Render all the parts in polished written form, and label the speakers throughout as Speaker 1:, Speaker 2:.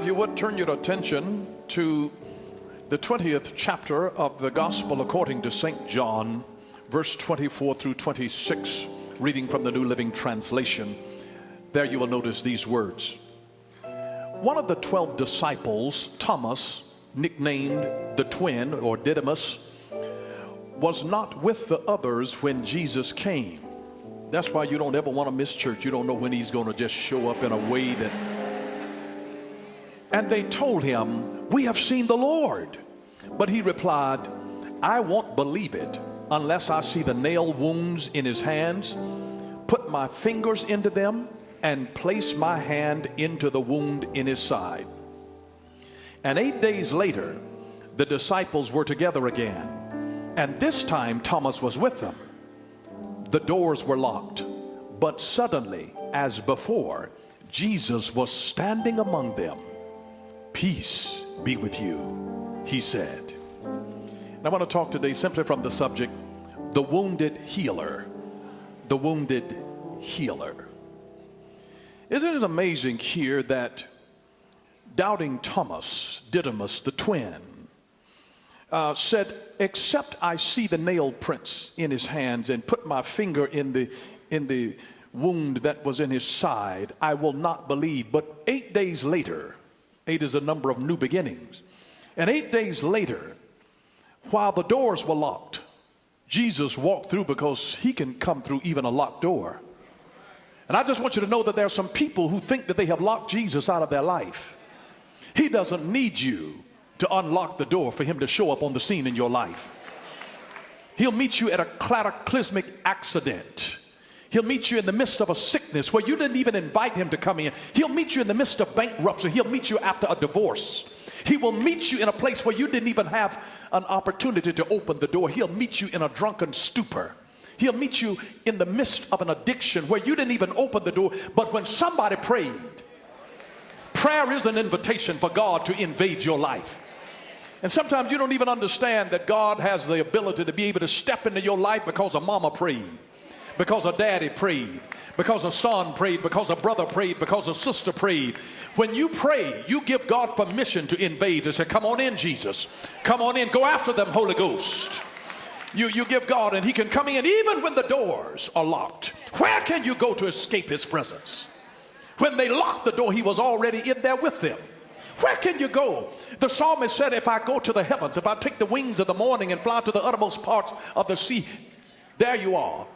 Speaker 1: if you would turn your attention to the 20th chapter of the Gospel according to St. John, verse 24 through 26, reading from the New Living Translation. There you will notice these words. One of the 12 disciples, Thomas, nicknamed the twin or Didymus, was not with the others when Jesus came. That's why you don't ever want to miss church. You don't know when he's going to just show up in a way that... And they told him, "We have seen the Lord." But he replied, "I won't believe it unless I see the nail wounds in his hands, put my fingers into them, and place my hand into the wound in his side." And 8 days later, the disciples were together again. And this time Thomas was with them. The doors were locked, but suddenly, as before, Jesus was standing among them. "Peace be with you," he said. And I want to talk today simply from the subject, the wounded healer. The wounded healer. Isn't it amazing here that doubting Thomas, Didymus, the twin, said, "Except I see the nail prints in his hands and put my finger in the wound that was in his side, I will not believe." But 8 days later, 8 is a number of new beginnings. And 8 days later, while the doors were locked, Jesus walked through, because he can come through even a locked door. And I just want you to know that there are some people who think that they have locked Jesus out of their life. He doesn't need you to unlock the door for him to show up on the scene in your life. He'll meet you at a cataclysmic accident. He'll meet you in the midst of a sickness where you didn't even invite him to come in. He'll meet you in the midst of bankruptcy. He'll meet you after a divorce. He will meet you in a place where you didn't even have an opportunity to open the door. He'll meet you in a drunken stupor. He'll meet you in the midst of an addiction where you didn't even open the door. But when somebody prayed, prayer is an invitation for God to invade your life. And sometimes you don't even understand that God has the ability to be able to step into your life because a mama prayed, because a daddy prayed, because a son prayed, because a brother prayed, because a sister prayed. When you pray, you give God permission to invade and say, "Come on in, Jesus. Come on in. Go after them, Holy Ghost." You give God, and he can come in even when the doors are locked. Where can you go to escape his presence? When they locked the door, he was already in there with them. Where can you go? The psalmist said, "If I go to the heavens, if I take the wings of the morning and fly to the uttermost parts of the sea, there you are.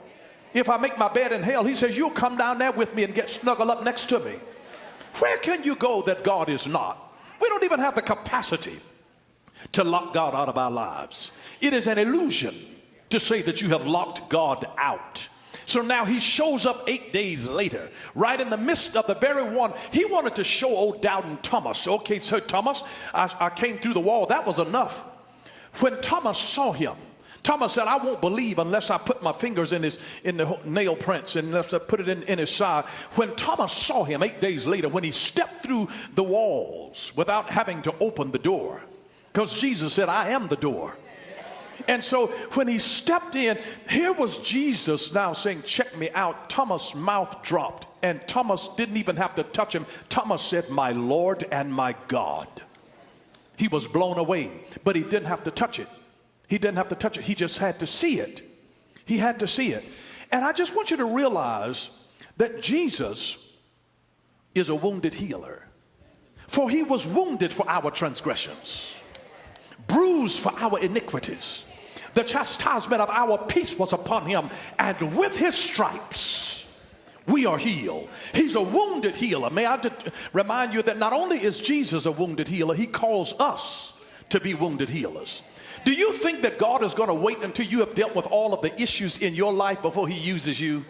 Speaker 1: If I make my bed in hell," he says, "you'll come down there with me and get snuggled up next to me." Where can you go that God is not? We don't even have the capacity to lock God out of our lives. It is an illusion to say that you have locked God out. So now he shows up 8 days later, right in the midst of the very one. He wanted to show old doubting Thomas. "Okay, so Thomas, I came through the wall. That was enough." When Thomas saw him, Thomas said, "I won't believe unless I put my fingers in the nail prints and unless I put it in his side." When Thomas saw him 8 days later, when he stepped through the walls without having to open the door, because Jesus said, "I am the door." And so when he stepped in, here was Jesus now saying, "Check me out." Thomas' mouth dropped, and Thomas didn't even have to touch him. Thomas said, "My Lord and my God." He was blown away, but he didn't have to touch it. He didn't have to touch it. He just had to see it. He had to see it. And I just want you to realize that Jesus is a wounded healer. For he was wounded for our transgressions, bruised for our iniquities. The chastisement of our peace was upon him, and with his stripes we are healed. He's a wounded healer. May I remind you that not only is Jesus a wounded healer, he calls us to be wounded healers. Do you think that God is going to wait until you have dealt with all of the issues in your life before he uses you?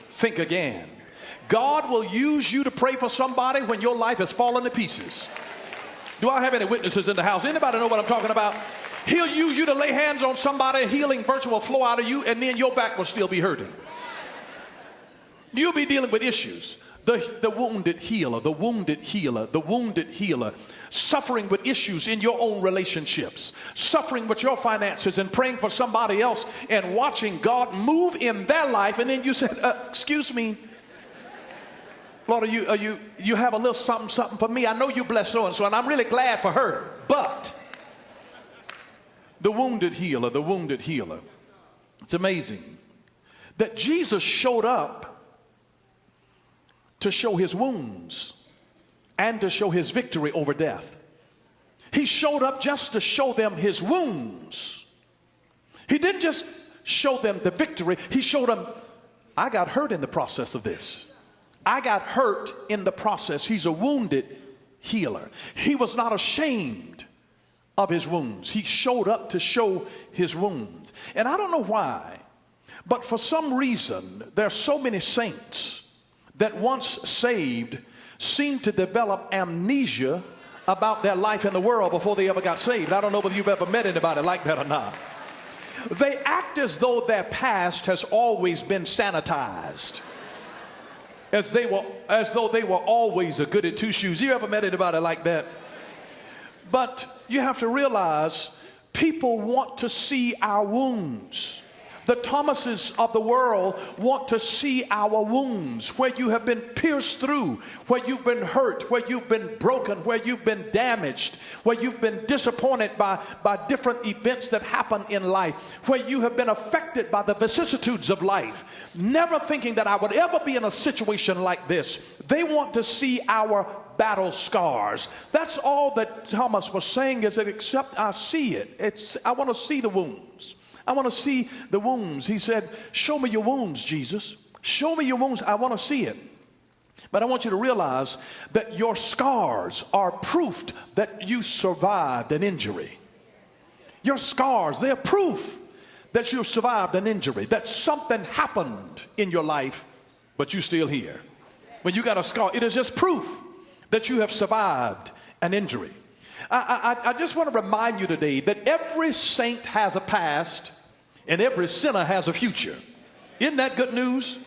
Speaker 1: Think again. God will use you to pray for somebody when your life has fallen to pieces. Do I have any witnesses in the house? Anybody know what I'm talking about? He'll use you to lay hands on somebody, healing virtue will flow out of you, and then your back will still be hurting. You'll be dealing with issues. The wounded healer, the wounded healer, the wounded healer, suffering with issues in your own relationships, suffering with your finances and praying for somebody else and watching God move in their life. And then you said, "Excuse me, Lord, you have a little something for me. I know you bless so and so, and I'm really glad for her. But the wounded healer, the wounded healer. It's amazing that Jesus showed up to show his wounds and to show his victory over death. He showed up just to show them his wounds. He didn't just show them the victory. He showed them, I got hurt in the process of this. I got hurt in the process. He's a wounded healer. He was not ashamed of his wounds. He showed up to show his wounds. And I don't know why, but for some reason, there are so many saints that once saved seem to develop amnesia about their life in the world before they ever got saved. I don't know whether you've ever met anybody like that or not. They act as though their past has always been sanitized. As though they were always a goody two shoes. You ever met anybody like that? But you have to realize people want to see our wounds. The Thomases of the world want to see our wounds, where you have been pierced through, where you've been hurt, where you've been broken, where you've been damaged, where you've been disappointed by different events that happen in life, where you have been affected by the vicissitudes of life, never thinking that I would ever be in a situation like this. They want to see our battle scars. That's all that Thomas was saying, is that except I see it, I want to see the wounds. I want to see the wounds. He said, show me your wounds, Jesus. Show me your wounds. I want to see it. But I want you to realize that your scars are proof that you survived an injury. Your scars, they're proof that you survived an injury, that something happened in your life, but you're still here. When you got a scar, it is just proof that you have survived an injury. I just want to remind you today that every saint has a past and every sinner has a future. Isn't that good news?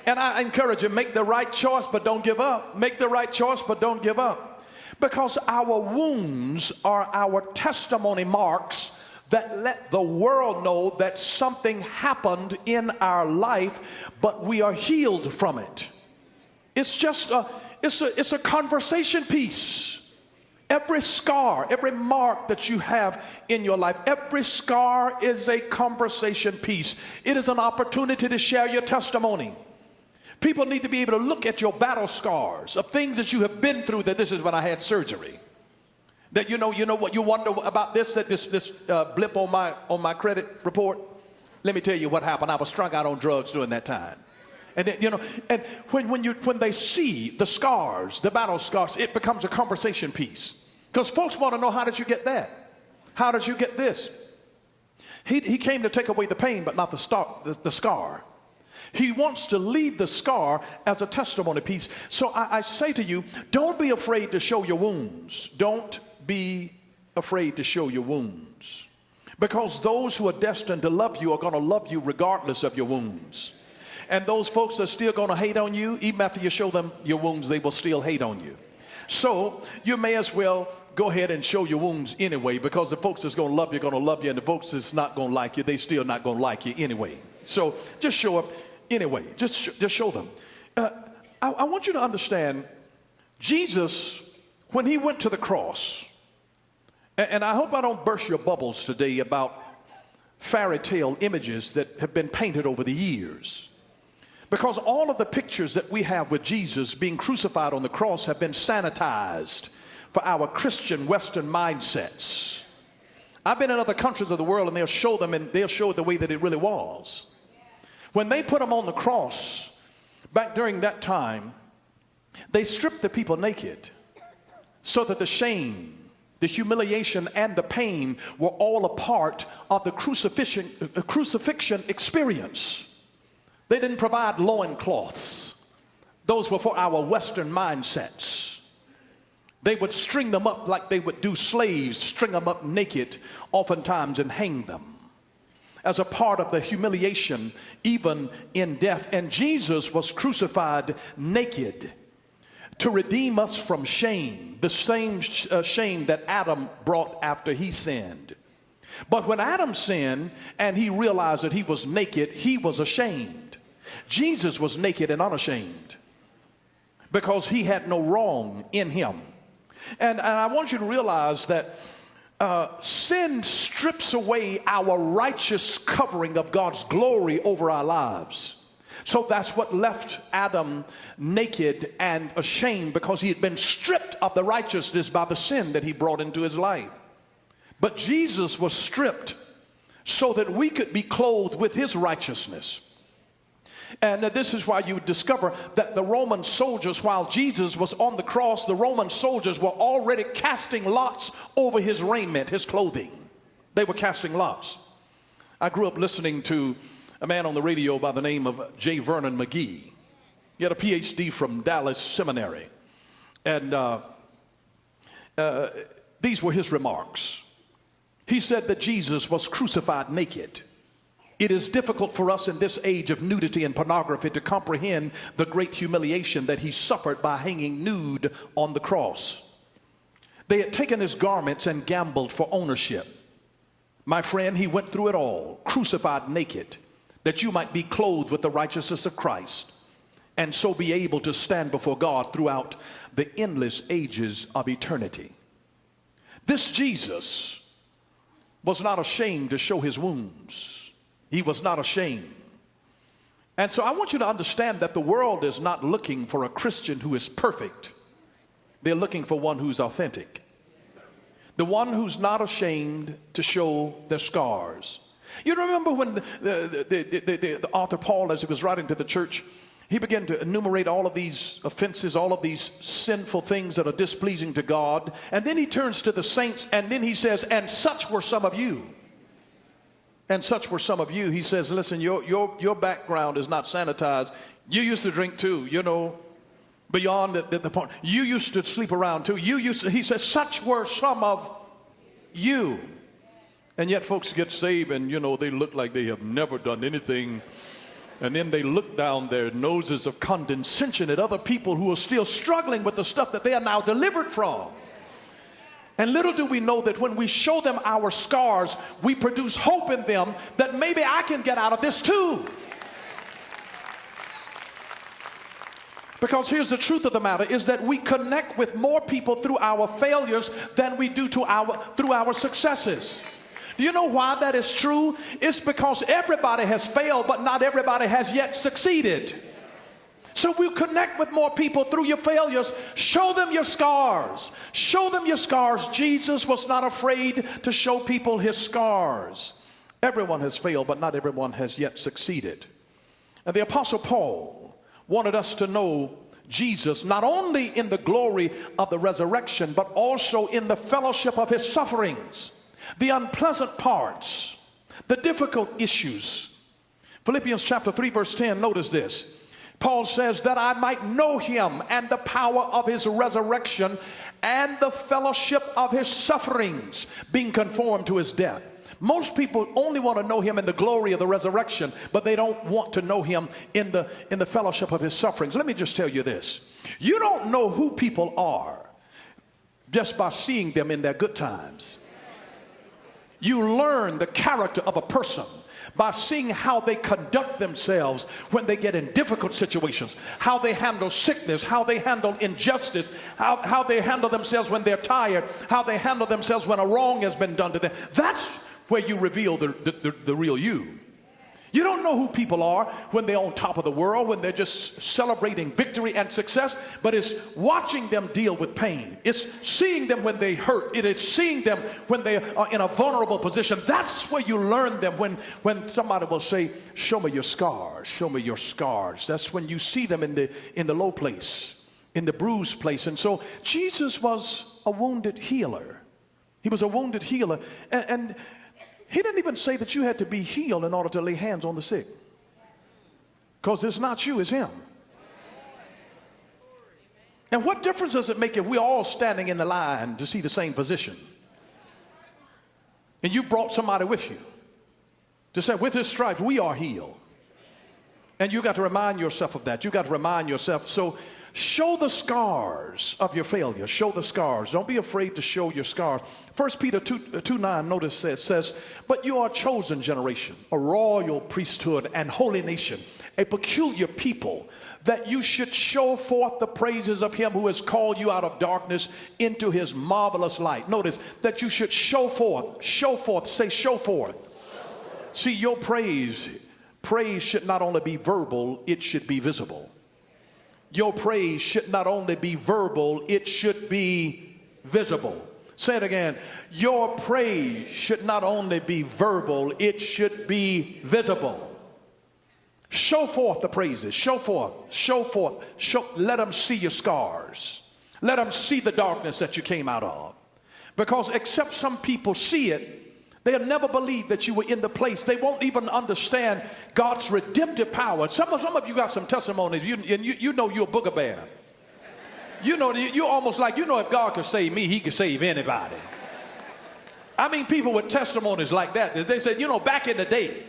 Speaker 1: And I encourage you, make the right choice, but don't give up. Make the right choice, but don't give up. Because our wounds are our testimony marks that let the world know that something happened in our life, but we are healed from it. It's just it's a conversation piece. Every scar, every mark that you have in your life, every scar is a conversation piece. It is an opportunity to share your testimony. People need to be able to look at your battle scars of things that you have been through, that this is when I had surgery. That you know what you wonder about this blip on my credit report. Let me tell you what happened. I was strung out on drugs during that time. And then, and when they see the scars, the battle scars, it becomes a conversation piece. Because folks want to know, how did you get that? How did you get this? He came to take away the pain, but not the scar. He wants to leave the scar as a testimony piece. So I say to you, don't be afraid to show your wounds. Don't be afraid to show your wounds. Because those who are destined to love you are going to love you regardless of your wounds. And those folks that are still going to hate on you, even after you show them your wounds, they will still hate on you. So you may as well go ahead and show your wounds anyway, because the folks that's going to love you are going to love you, and the folks that's not going to like you, they still not going to like you anyway. So just show up anyway. Just show them. I want you to understand, Jesus, when he went to the cross, and I hope I don't burst your bubbles today about fairy tale images that have been painted over the years. Because all of the pictures that we have with Jesus being crucified on the cross have been sanitized for our Christian Western mindsets. I've been in other countries of the world, and they'll show them, and they'll show it the way that it really was. When they put him on the cross, back during that time, they stripped the people naked so that the shame, the humiliation, and the pain were all a part of the crucifixion experience. They didn't provide loincloths. Those were for our Western mindsets. They would string them up like they would do slaves, string them up naked oftentimes and hang them as a part of the humiliation, even in death. And Jesus was crucified naked to redeem us from shame, the same shame that Adam brought after he sinned. But when Adam sinned and he realized that he was naked, he was ashamed. Jesus was naked and unashamed, because he had no wrong in him. And I want you to realize that sin strips away our righteous covering of God's glory over our lives. So that's what left Adam naked and ashamed, because he had been stripped of the righteousness by the sin that he brought into his life. But Jesus was stripped so that we could be clothed with his righteousness. And this is why you discover that the Roman soldiers, while Jesus was on the cross, the Roman soldiers were already casting lots over his raiment, his clothing. They were casting lots. I grew up listening to a man on the radio by the name of J. Vernon McGee. He had a PhD from Dallas Seminary. And these were his remarks. He said that Jesus was crucified naked. It is difficult for us in this age of nudity and pornography to comprehend the great humiliation that he suffered by hanging nude on the cross. They had taken his garments and gambled for ownership. My friend, he went through it all, crucified naked, that you might be clothed with the righteousness of Christ, and so be able to stand before God throughout the endless ages of eternity. This Jesus was not ashamed to show his wounds. He was not ashamed. And so I want you to understand that the world is not looking for a Christian who is perfect. They're looking for one who's authentic. The one who's not ashamed to show their scars. You remember when the author Paul, as he was writing to the church, he began to enumerate all of these offenses, all of these sinful things that are displeasing to God. And then he turns to the saints and then he says, and such were some of you. And such were some of you. He says, listen, your background is not sanitized. You used to drink too, you know, beyond the point. You used to sleep around too. He says, such were some of you. And yet folks get saved and, you know, they look like they have never done anything. And then they look down their noses of condescension at other people who are still struggling with the stuff that they are now delivered from. And little do we know that when we show them our scars, we produce hope in them that maybe I can get out of this too. Because here's the truth of the matter, is that we connect with more people through our failures than we do through our successes. Do you know why that is true? It's because everybody has failed, but not everybody has yet succeeded. So we'll connect with more people through your failures. Show them your scars. Show them your scars. Jesus was not afraid to show people his scars. Everyone has failed, but not everyone has yet succeeded. And the Apostle Paul wanted us to know Jesus not only in the glory of the resurrection, but also in the fellowship of his sufferings. The unpleasant parts, the difficult issues. Philippians chapter 3 verse 10, notice this. Paul says that I might know him and the power of his resurrection and the fellowship of his sufferings, being conformed to his death. Most people only want to know him in the glory of the resurrection, but they don't want to know him in the fellowship of his sufferings. Let me just tell you this. You don't know who people are just by seeing them in their good times. You learn the character of a person by seeing how they conduct themselves when they get in difficult situations, how they handle sickness, how they handle injustice, how they handle themselves when they're tired, how they handle themselves when a wrong has been done to them. That's where you reveal the real you. You don't know who people are when they're on top of the world, when they're just celebrating victory and success, but it's watching them deal with pain. It's seeing them when they hurt. It is seeing them when they are in a vulnerable position. That's where you learn them. When somebody will say, show me your scars, show me your scars. That's when you see them in the low place, in the bruised place. And so Jesus was a wounded healer. He was a wounded healer. And he didn't even say that you had to be healed in order to lay hands on the sick. Because it's not you, it's him. And what difference does it make if we're all standing in the line to see the same physician? And you brought somebody with you to say, with his stripes, we are healed. And you got to remind yourself of that. You got to remind yourself. So Show the scars of your failure. Show the scars. Don't be afraid to show your scars. 1 Peter 2:9, notice says, but you are a chosen generation, a royal priesthood and holy nation, a peculiar people, that you should show forth the praises of him who has called you out of darkness into his marvelous light. Notice that you should show forth, say show forth. See, your praise should not only be verbal, it should be visible. Your praise should not only be verbal, it should be visible. Say it again. Your praise should not only be verbal, it should be visible. Show forth the praises. Show forth. Let them see your scars. Let them see the darkness that you came out of. Because except some people see it, they'll never believe that you were in the place. They won't even understand God's redemptive power. Some of you got some testimonies. You know you're a booger bear. You know, you're almost like, you know, if God could save me, he could save anybody. I mean, people with testimonies like that, they said, you know, back in the day,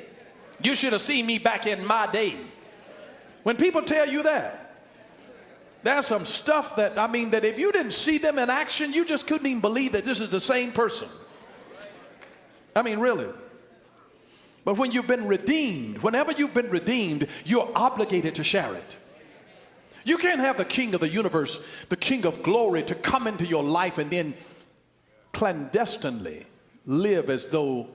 Speaker 1: you should have seen me back in my day. When people tell you that, there's some stuff that, I mean, that if you didn't see them in action, you just couldn't even believe that this is the same person. I mean, really. But when you've been redeemed, whenever you've been redeemed, you're obligated to share it. You can't have the King of the universe, the King of glory, to come into your life and then clandestinely live as though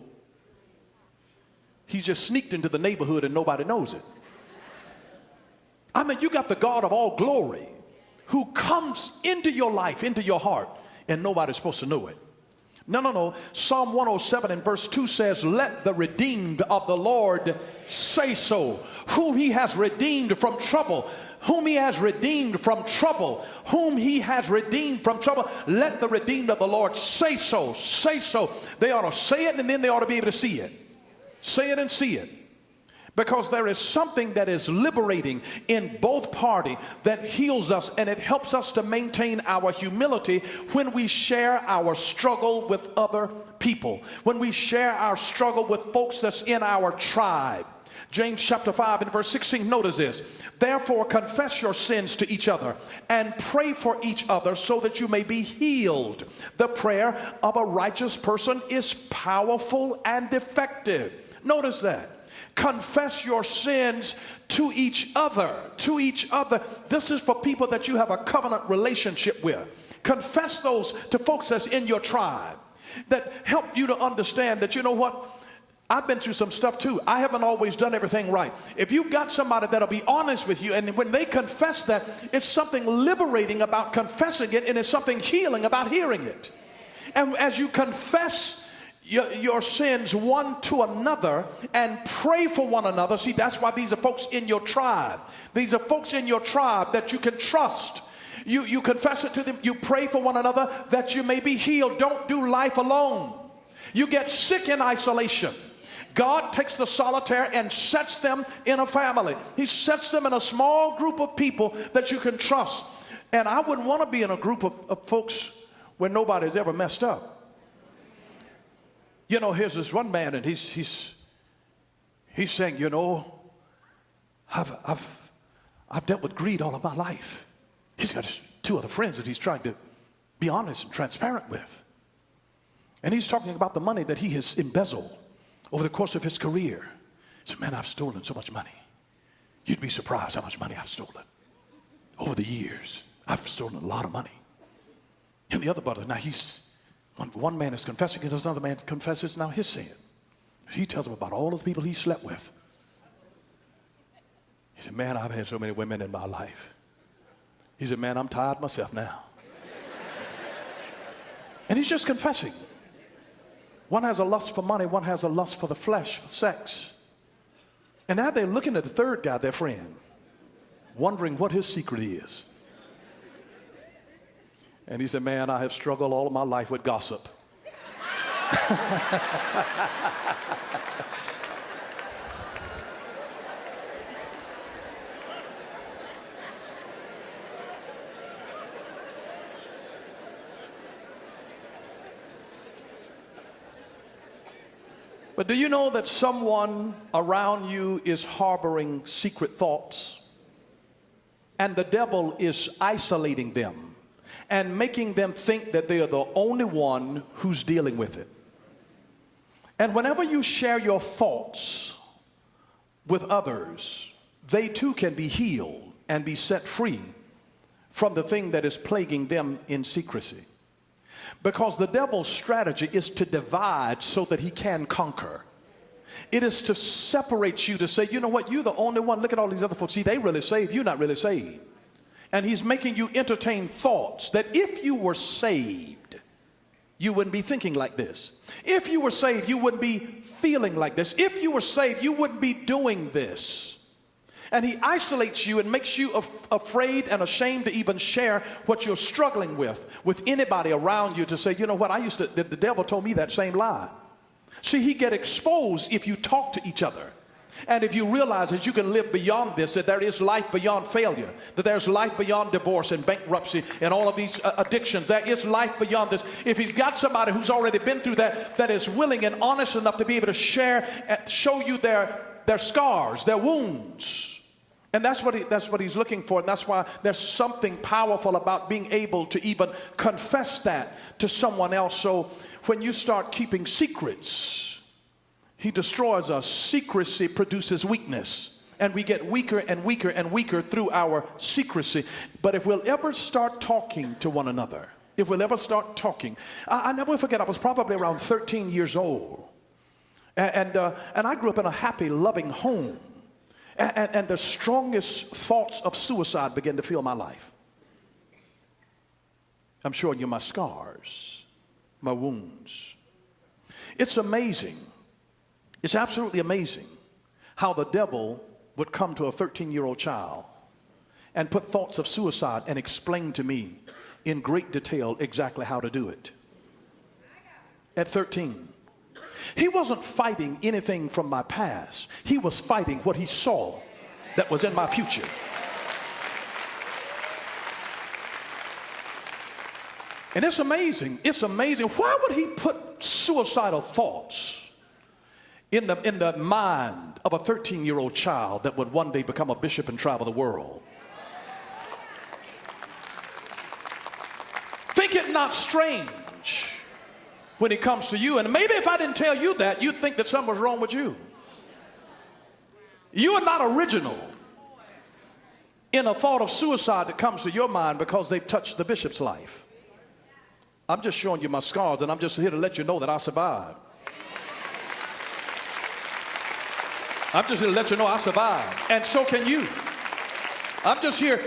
Speaker 1: he just sneaked into the neighborhood and nobody knows it. I mean, you got the God of all glory who comes into your life, into your heart, and nobody's supposed to know it. No. Psalm 107 and verse 2 says, let the redeemed of the Lord say so. Whom he has redeemed from trouble. Whom he has redeemed from trouble. Whom he has redeemed from trouble. Let the redeemed of the Lord say so. Say so. They ought to say it and then they ought to be able to see it. Say it and see it. Because there is something that is liberating in both parties that heals us, and it helps us to maintain our humility when we share our struggle with other people. When we share our struggle with folks that's in our tribe. James chapter 5 and verse 16, notice this. Therefore confess your sins to each other and pray for each other so that you may be healed. The prayer of a righteous person is powerful and effective. Notice that. Confess your sins to each other. To each other. This is for people that you have a covenant relationship with. Confess those to folks that's in your tribe that help you to understand that, you know what? I've been through some stuff too. I haven't always done everything right. If you've got somebody that'll be honest with you, and when they confess that, it's something liberating about confessing it, and it's something healing about hearing it. And as you confess your sins one to another and pray for one another. See, that's why these are folks in your tribe. These are folks in your tribe that you can trust. You confess it to them. You pray for one another that you may be healed. Don't do life alone. You get sick in isolation. God takes the solitaire and sets them in a family. He sets them in a small group of people that you can trust. And I wouldn't want to be in a group of folks where nobody's ever messed up. You know, here's this one man, and he's saying, you know, I've dealt with greed all of my life. He's got two other friends that he's trying to be honest and transparent with. And he's talking about the money that he has embezzled over the course of his career. He said, man, I've stolen so much money. You'd be surprised how much money I've stolen. Over the years, I've stolen a lot of money. And the other brother, now one man is confessing it, another man confesses now his sin. He tells him about all of the people he slept with. He said, man, I've had so many women in my life. He said, man, I'm tired myself now. And he's just confessing. One has a lust for money, one has a lust for the flesh, for sex. And now they're looking at the third guy, their friend, wondering what his secret is. And he said, man, I have struggled all of my life with gossip. But do you know that someone around you is harboring secret thoughts? And the devil is isolating them and making them think that they are the only one who's dealing with it. And whenever you share your thoughts with others, they too can be healed and be set free from the thing that is plaguing them in secrecy. Because the devil's strategy is to divide so that he can conquer. It is to separate you, to say, you know what, you're the only one. Look at all these other folks. See, they really saved. You're not really saved. And he's making you entertain thoughts that if you were saved, you wouldn't be thinking like this. If you were saved, you wouldn't be feeling like this. If you were saved, you wouldn't be doing this. And he isolates you and makes you afraid and ashamed to even share what you're struggling with anybody around you, to say, you know what, the devil told me that same lie. See, he get exposed if you talk to each other. And if you realize that you can live beyond this, that there is life beyond failure, that there's life beyond divorce and bankruptcy and all of these addictions, there is life beyond this. If he's got somebody who's already been through that, that is willing and honest enough to be able to share and show you their scars, their wounds. And that's what he's looking for. And that's why there's something powerful about being able to even confess that to someone else. So when you start keeping secrets, he destroys us. Secrecy produces weakness. And we get weaker and weaker and weaker through our secrecy. But if we'll ever start talking to one another, if we'll ever start talking, I never forget, I was probably around 13 years old. And I grew up in a happy, loving home. And the strongest thoughts of suicide began to fill my life. I'm showing you my scars, my wounds. It's amazing. It's absolutely amazing how the devil would come to a 13-year-old child and put thoughts of suicide and explain to me in great detail exactly how to do it. At 13. He wasn't fighting anything from my past. He was fighting what he saw that was in my future. And it's amazing. It's amazing. Why would he put suicidal thoughts in the mind of a 13-year-old child that would one day become a bishop and travel the world? Think it not strange when it comes to you. And maybe if I didn't tell you that, you'd think that something was wrong with you. You are not original in a thought of suicide that comes to your mind because they've touched the bishop's life. I'm just showing you my scars, and I'm just here to let you know that I survived. I'm just here to let you know I survived, and so can you. I'm just here.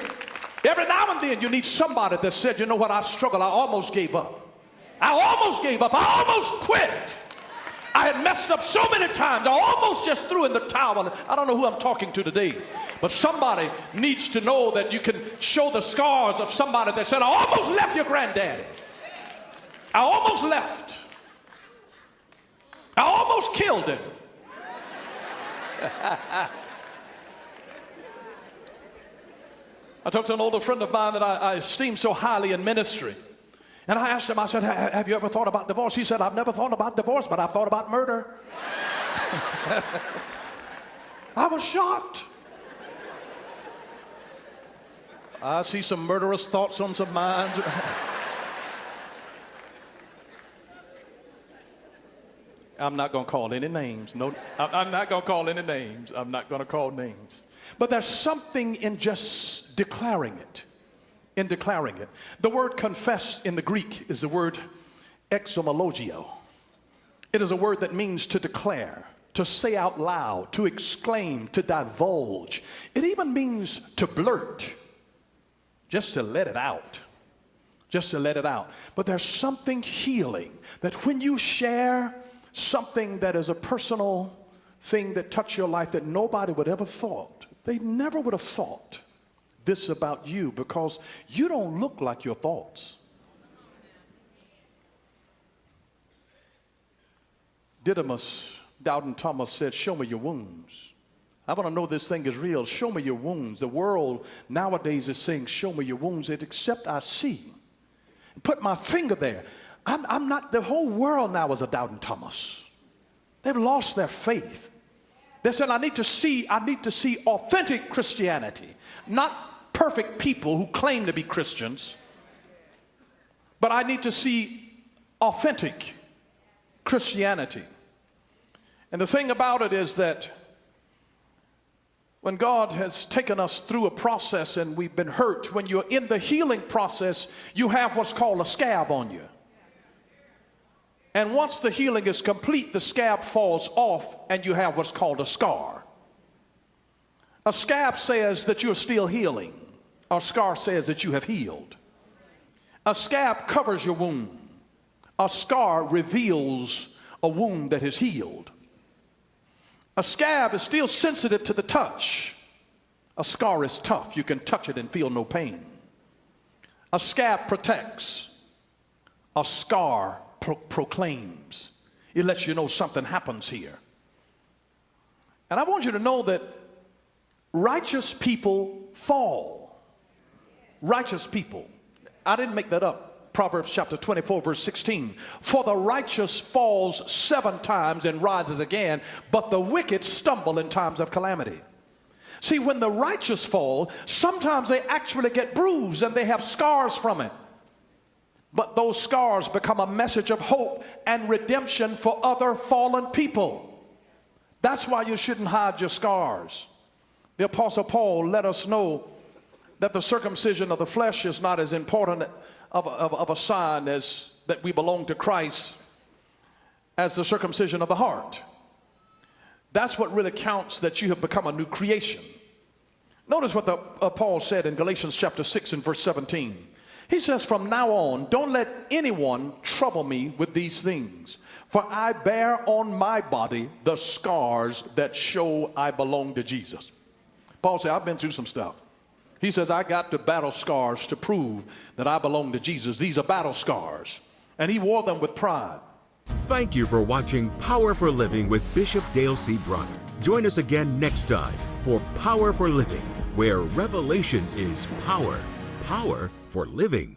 Speaker 1: Every now and then you need somebody that said, you know what, I struggled, I almost gave up. I almost gave up. I almost quit. I had messed up so many times. I almost just threw in the towel. I don't know who I'm talking to today, but somebody needs to know that you can show the scars of somebody that said, I almost left your granddaddy. I almost left. I almost killed him. I talked to an older friend of mine that I esteem so highly in ministry. And I asked him, I said, have you ever thought about divorce? He said, I've never thought about divorce, but I've thought about murder. I was shocked. I see some murderous thoughts on some minds. I'm not going to call any names. No, I'm not going to call any names. I'm not going to call names. But there's something in just declaring it. In declaring it. The word confess in the Greek is the word exomologio. It is a word that means to declare, to say out loud, to exclaim, to divulge. It even means to blurt, just to let it out. Just to let it out. But there's something healing that when you share something that is a personal thing that touched your life that nobody would ever thought, they never would have thought this about you, because you don't look like your thoughts. Didymus, doubting Thomas, said, show me your wounds. I want to know this thing is real. Show me your wounds. The world nowadays is saying, show me your wounds, except I see. Put my finger there. I'm not, the whole world now is a doubting Thomas. They've lost their faith. They said, I need to see authentic Christianity, not perfect people who claim to be Christians, but I need to see authentic Christianity. And the thing about it is that when God has taken us through a process and we've been hurt, when you're in the healing process, you have what's called a scab on you. And once the healing is complete, the scab falls off and you have what's called a scar. A scab says that you're still healing. A scar says that you have healed. A scab covers your wound. A scar reveals a wound that is healed. A scab is still sensitive to the touch. A scar is tough. You can touch it and feel no pain. A scab protects. A scar proclaims. It lets you know something happens here. And I want you to know that righteous people fall. Righteous people. I didn't make that up. Proverbs chapter 24, verse 16. For the righteous falls 7 times and rises again, but the wicked stumble in times of calamity. See, when the righteous fall, sometimes they actually get bruised and they have scars from it. But those scars become a message of hope and redemption for other fallen people. That's why you shouldn't hide your scars. The Apostle Paul let us know that the circumcision of the flesh is not as important of a sign as that we belong to Christ as the circumcision of the heart. That's what really counts, that you have become a new creation. Notice what Paul said in Galatians chapter 6 and verse 17. He says, from now on, don't let anyone trouble me with these things, for I bear on my body the scars that show I belong to Jesus. Paul said, I've been through some stuff. He says, I got the battle scars to prove that I belong to Jesus. These are battle scars. And he wore them with pride.
Speaker 2: Thank you for watching Power for Living with Bishop Dale C. Bronner. Join us again next time for Power for Living, where revelation is power. Power for living.